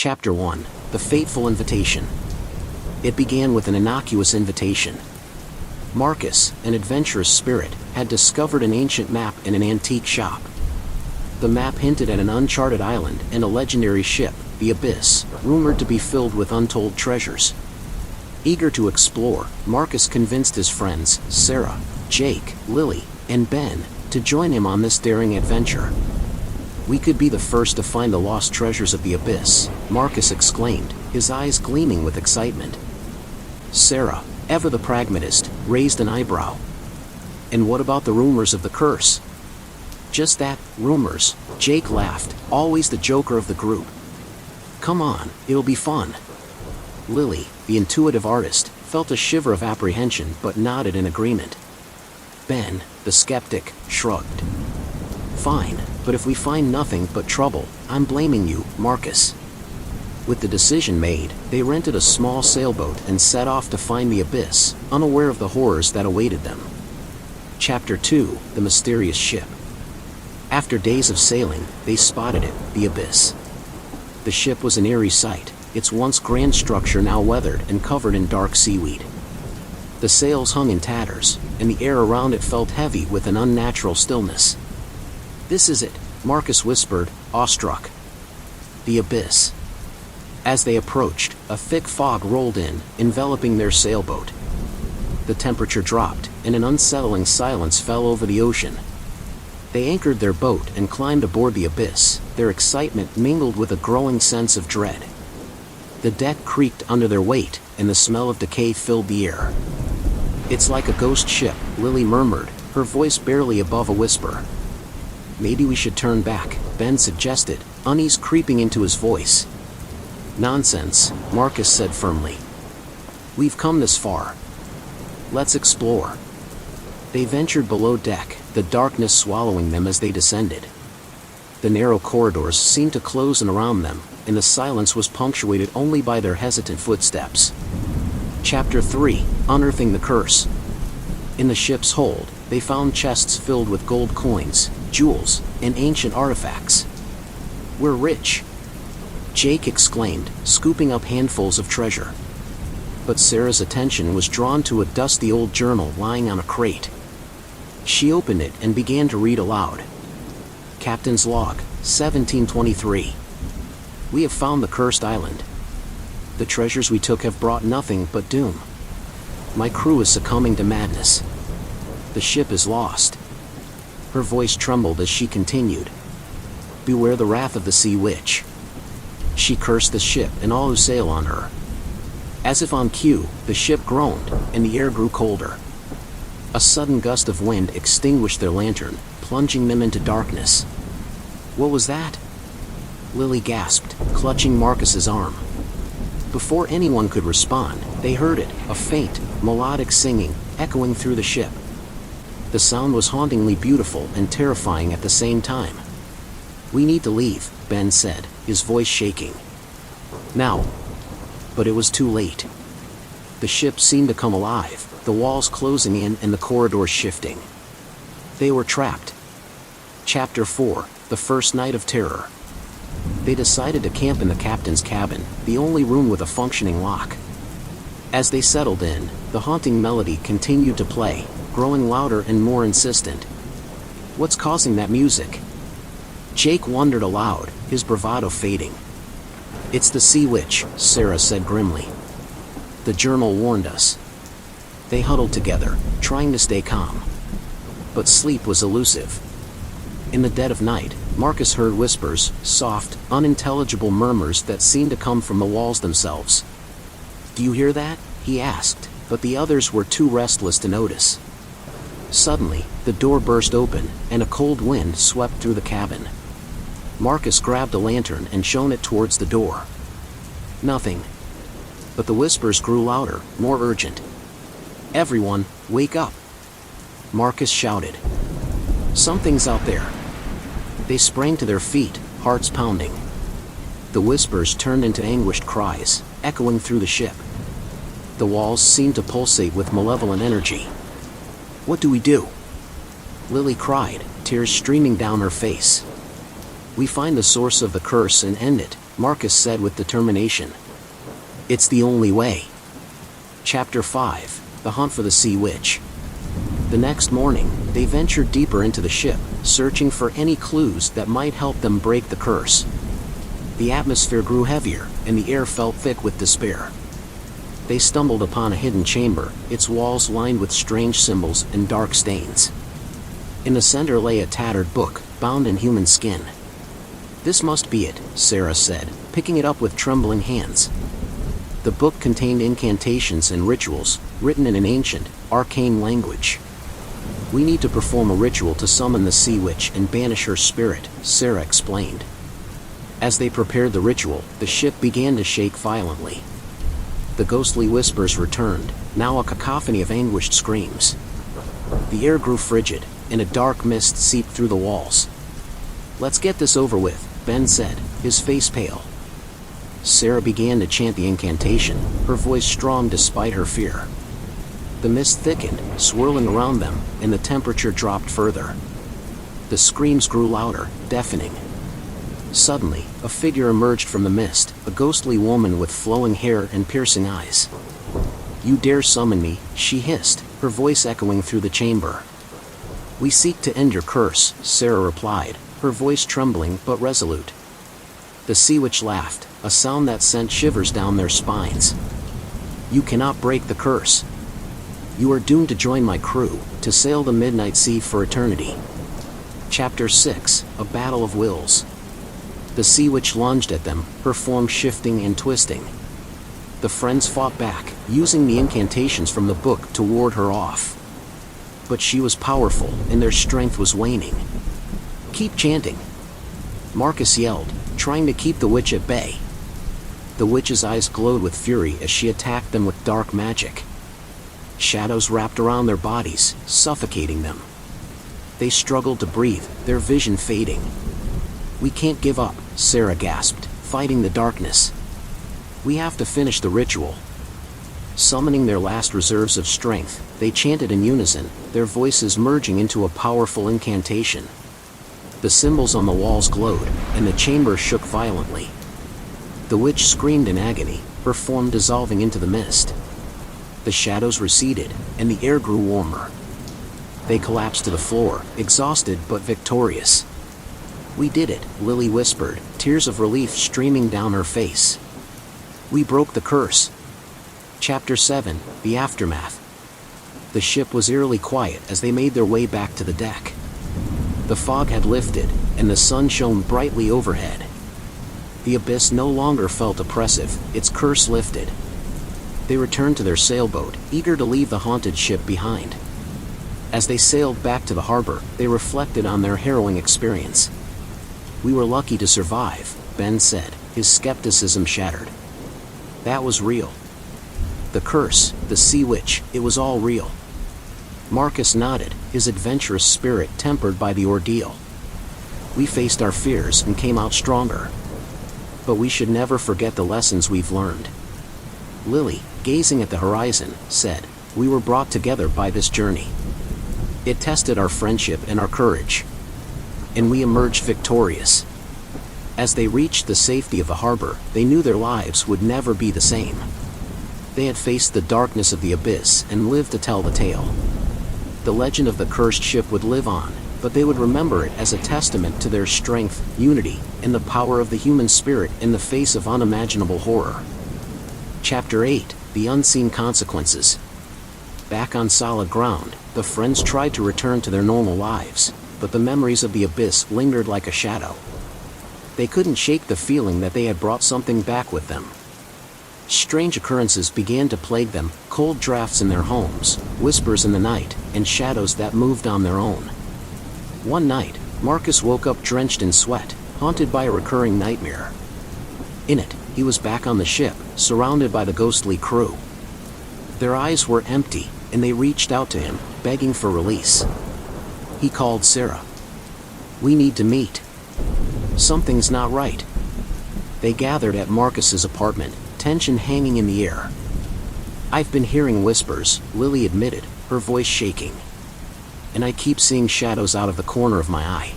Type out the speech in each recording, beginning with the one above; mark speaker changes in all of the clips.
Speaker 1: Chapter 1. The Fateful Invitation. It began with an innocuous invitation. Marcus, an adventurous spirit, had discovered an ancient map in an antique shop. The map hinted at an uncharted island and a legendary ship, the Abyss, rumored to be filled with untold treasures. Eager to explore, Marcus convinced his friends, Sarah, Jake, Lily, and Ben, to join him on this daring adventure. "We could be the first to find the lost treasures of the Abyss," Marcus exclaimed, his eyes gleaming with excitement. Sarah, ever the pragmatist, raised an eyebrow. "And what about the rumors of the curse?" "Just that, rumors," Jake laughed, always the joker of the group. "Come on, it'll be fun." Lily, the intuitive artist, felt a shiver of apprehension but nodded in agreement. Ben, the skeptic, shrugged. "Fine, but if we find nothing but trouble, I'm blaming you, Marcus." With the decision made, they rented a small sailboat and set off to find the Abyss, unaware of the horrors that awaited them. Chapter 2. The Mysterious Ship. After days of sailing, they spotted it, the Abyss. The ship was an eerie sight, its once grand structure now weathered and covered in dark seaweed. The sails hung in tatters, and the air around it felt heavy with an unnatural stillness. "This is it," Marcus whispered, awestruck. The Abyss. As they approached, a thick fog rolled in, enveloping their sailboat. The temperature dropped, and an unsettling silence fell over the ocean. They anchored their boat and climbed aboard the Abyss, their excitement mingled with a growing sense of dread. The deck creaked under their weight, and the smell of decay filled the air. "It's like a ghost ship," Lily murmured, her voice barely above a whisper. "Maybe we should turn back," Ben suggested, unease creeping into his voice. "Nonsense," Marcus said firmly. "We've come this far. Let's explore." They ventured below deck, the darkness swallowing them as they descended. The narrow corridors seemed to close in around them, and the silence was punctuated only by their hesitant footsteps. Chapter 3. Unearthing the Curse. In the ship's hold, they found chests filled with gold coins, jewels, and ancient artifacts. "We're rich," Jake exclaimed, scooping up handfuls of treasure. But Sarah's attention was drawn to a dusty old journal lying on a crate. She opened it and began to read aloud. "Captain's log, 1723. We have found the cursed island. The treasures we took have brought nothing but doom. My crew is succumbing to madness. The ship is lost." Her voice trembled as she continued. "Beware the wrath of the sea witch. She cursed the ship and all who sail on her." As if on cue, the ship groaned, and the air grew colder. A sudden gust of wind extinguished their lantern, plunging them into darkness. "What was that?" Lily gasped, clutching Marcus's arm. Before anyone could respond, they heard it, a faint, melodic singing, echoing through the ship. The sound was hauntingly beautiful and terrifying at the same time. "We need to leave," Ben said, his voice shaking. "Now." But it was too late. The ship seemed to come alive, the walls closing in and the corridors shifting. They were trapped. Chapter 4. The First Night of Terror. They decided to camp in the captain's cabin, the only room with a functioning lock. As they settled in, the haunting melody continued to play, growing louder and more insistent. "What's causing that music?" Jake wondered aloud, his bravado fading. "It's the sea witch," Sarah said grimly. "The journal warned us." They huddled together, trying to stay calm. But sleep was elusive. In the dead of night, Marcus heard whispers, soft, unintelligible murmurs that seemed to come from the walls themselves. "Do you hear that?" he asked, but the others were too restless to notice. Suddenly, the door burst open, and a cold wind swept through the cabin. Marcus grabbed a lantern and shone it towards the door. Nothing. But the whispers grew louder, more urgent. "Everyone, wake up!" Marcus shouted. "Something's out there." They sprang to their feet, hearts pounding. The whispers turned into anguished cries, echoing through the ship. The walls seemed to pulsate with malevolent energy. "What do we do?" Lily cried, tears streaming down her face. "We find the source of the curse and end it," Marcus said with determination. It's the only way. Chapter 5, The Hunt for the Sea Witch. The next morning, they ventured deeper into the ship, searching for any clues that might help them break the curse. The atmosphere grew heavier, and the air felt thick with despair. They stumbled upon a hidden chamber, its walls lined with strange symbols and dark stains. In the center lay a tattered book, bound in human skin. "This must be it," Sarah said, picking it up with trembling hands. The book contained incantations and rituals, written in an ancient, arcane language. "We need to perform a ritual to summon the Sea Witch and banish her spirit," Sarah explained. As they prepared the ritual, the ship began to shake violently. The ghostly whispers returned, now a cacophony of anguished screams. The air grew frigid, and a dark mist seeped through the walls. "Let's get this over with," Ben said, his face pale. Sarah began to chant the incantation, her voice strong despite her fear. The mist thickened, swirling around them, and the temperature dropped further. The screams grew louder, deafening. Suddenly, a figure emerged from the mist, a ghostly woman with flowing hair and piercing eyes. "You dare summon me," she hissed, her voice echoing through the chamber. "We seek to end your curse," Sarah replied, her voice trembling but resolute. The Sea Witch laughed, a sound that sent shivers down their spines. "You cannot break the curse. You are doomed to join my crew, to sail the midnight sea for eternity." Chapter 6, A Battle of Wills. The Sea Witch lunged at them, her form shifting and twisting. The friends fought back, using the incantations from the book to ward her off. But she was powerful, and their strength was waning. "Keep chanting," Marcus yelled, trying to keep the witch at bay. The witch's eyes glowed with fury as she attacked them with dark magic. Shadows wrapped around their bodies, suffocating them. They struggled to breathe, their vision fading. "We can't give up," Sarah gasped, fighting the darkness. "We have to finish the ritual." Summoning their last reserves of strength, they chanted in unison, their voices merging into a powerful incantation. The symbols on the walls glowed, and the chamber shook violently. The witch screamed in agony, her form dissolving into the mist. The shadows receded, and the air grew warmer. They collapsed to the floor, exhausted but victorious. "We did it," Lily whispered, tears of relief streaming down her face. "We broke the curse." Chapter 7, The Aftermath. The ship was eerily quiet as they made their way back to the deck. The fog had lifted, and the sun shone brightly overhead. The abyss no longer felt oppressive, its curse lifted. They returned to their sailboat, eager to leave the haunted ship behind. As they sailed back to the harbor, they reflected on their harrowing experience. "We were lucky to survive," Ben said, his skepticism shattered. "That was real. The curse, the Sea Witch, it was all real." Marcus nodded, his adventurous spirit tempered by the ordeal. "We faced our fears and came out stronger. But we should never forget the lessons we've learned." Lily, gazing at the horizon, said, "We were brought together by this journey. It tested our friendship and our courage. And we emerged victorious." As they reached the safety of the harbor, they knew their lives would never be the same. They had faced the darkness of the abyss and lived to tell the tale. The legend of the cursed ship would live on, but they would remember it as a testament to their strength, unity, and the power of the human spirit in the face of unimaginable horror. Chapter 8, The Unseen Consequences. Back on solid ground, the friends tried to return to their normal lives, but the memories of the abyss lingered like a shadow. They couldn't shake the feeling that they had brought something back with them. Strange occurrences began to plague them, cold drafts in their homes, whispers in the night, and shadows that moved on their own. One night, Marcus woke up drenched in sweat, haunted by a recurring nightmare. In it, he was back on the ship, surrounded by the ghostly crew. Their eyes were empty, and they reached out to him, begging for release. He called Sarah. "We need to meet. Something's not right." They gathered at Marcus's apartment, tension hanging in the air. "I've been hearing whispers," Lily admitted, her voice shaking. "And I keep seeing shadows out of the corner of my eye."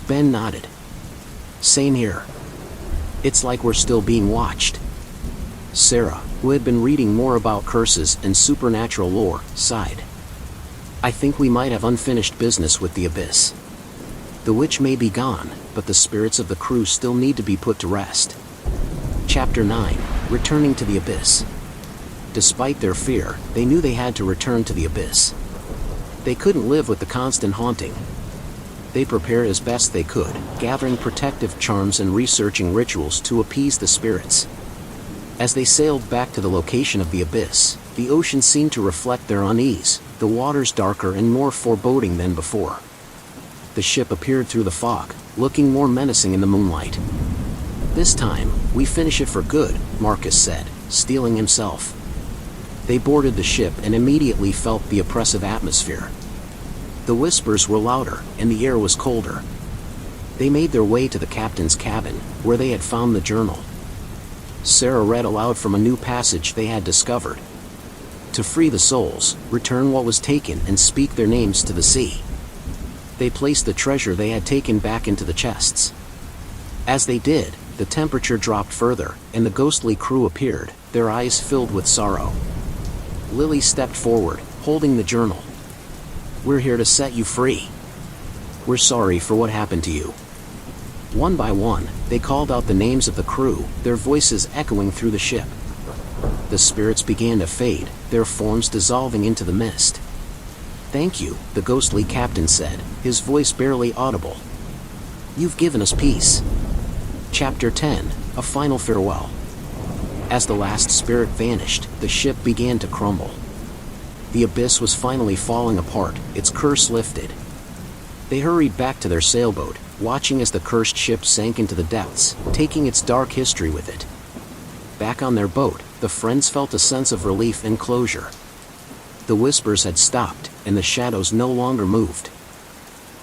Speaker 1: Ben nodded. "Same here. It's like we're still being watched. Sarah, who had been reading more about curses and supernatural lore, sighed. I think we might have unfinished business with the abyss. The witch may be gone, but the spirits of the crew still need to be put to rest. Chapter 9, Returning to the Abyss. Despite their fear, they knew they had to return to the abyss. They couldn't live with the constant haunting. They prepared as best they could, gathering protective charms and researching rituals to appease the spirits. As they sailed back to the location of the abyss, the ocean seemed to reflect their unease, the waters darker and more foreboding than before. The ship appeared through the fog, looking more menacing in the moonlight. This time, we finish it for good, Marcus said, steeling himself. They boarded the ship and immediately felt the oppressive atmosphere. The whispers were louder, and the air was colder. They made their way to the captain's cabin, where they had found the journal. Sarah read aloud from a new passage they had discovered. To free the souls, return what was taken and speak their names to the sea. They placed the treasure they had taken back into the chests. As they did, the temperature dropped further, and the ghostly crew appeared, their eyes filled with sorrow. Lily stepped forward, holding the journal. We're here to set you free. We're sorry for what happened to you. One by one, they called out the names of the crew, their voices echoing through the ship. The spirits began to fade, their forms dissolving into the mist. Thank you, the ghostly captain said, his voice barely audible. You've given us peace. Chapter 10, A Final Farewell. As the last spirit vanished, the ship began to crumble. The abyss was finally falling apart, its curse lifted. They hurried back to their sailboat, watching as the cursed ship sank into the depths, taking its dark history with it. Back on their boat, the friends felt a sense of relief and closure. The whispers had stopped, and the shadows no longer moved.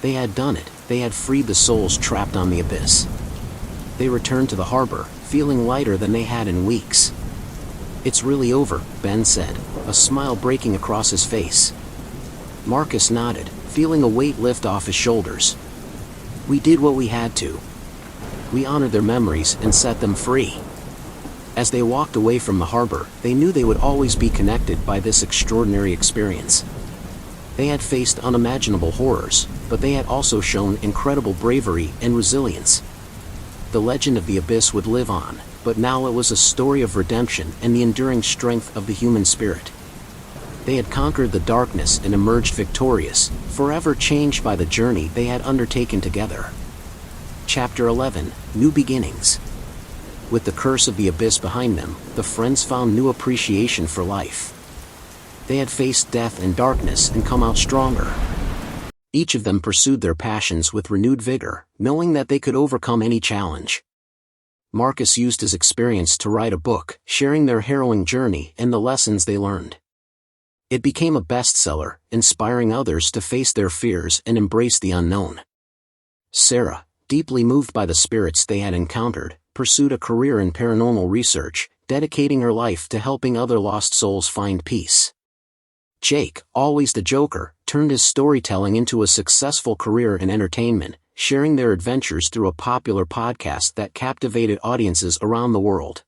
Speaker 1: They had done it, they had freed the souls trapped on the abyss. They returned to the harbor, feeling lighter than they had in weeks. It's really over, Ben said, a smile breaking across his face. Marcus nodded, feeling a weight lift off his shoulders. We did what we had to. We honored their memories and set them free. As they walked away from the harbor, they knew they would always be connected by this extraordinary experience. They had faced unimaginable horrors, but they had also shown incredible bravery and resilience. The legend of the abyss would live on, but now it was a story of redemption and the enduring strength of the human spirit. They had conquered the darkness and emerged victorious, forever changed by the journey they had undertaken together. Chapter 11, New Beginnings. With the curse of the abyss behind them, the friends found new appreciation for life. They had faced death and darkness and come out stronger. Each of them pursued their passions with renewed vigor, knowing that they could overcome any challenge. Marcus used his experience to write a book, sharing their harrowing journey and the lessons they learned. It became a bestseller, inspiring others to face their fears and embrace the unknown. Sarah, deeply moved by the spirits they had encountered, pursued a career in paranormal research, dedicating her life to helping other lost souls find peace. Jake, always the joker, turned his storytelling into a successful career in entertainment, sharing their adventures through a popular podcast that captivated audiences around the world.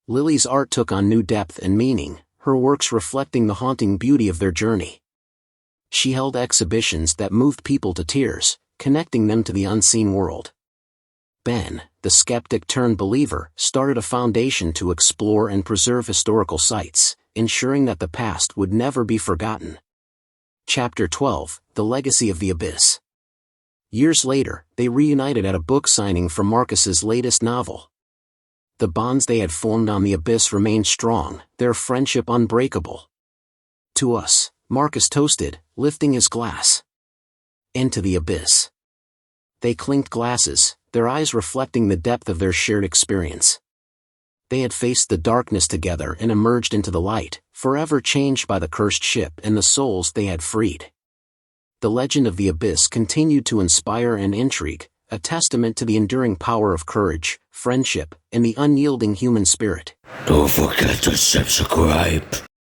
Speaker 1: Lily's art took on new depth and meaning, her works reflecting the haunting beauty of their journey. She held exhibitions that moved people to tears, connecting them to the unseen world. Ben, the skeptic-turned-believer, started a foundation to explore and preserve historical sites, ensuring that the past would never be forgotten. Chapter 12, The Legacy of the Abyss. Years later, they reunited at a book signing for Marcus's latest novel. The bonds they had formed on the abyss remained strong, their friendship unbreakable. To us, Marcus toasted, lifting his glass. Into the abyss. They clinked glasses, their eyes reflecting the depth of their shared experience. They had faced the darkness together and emerged into the light, forever changed by the cursed ship and the souls they had freed. The legend of the abyss continued to inspire and intrigue, a testament to the enduring power of courage, friendship, and the unyielding human spirit.
Speaker 2: Don't forget to subscribe.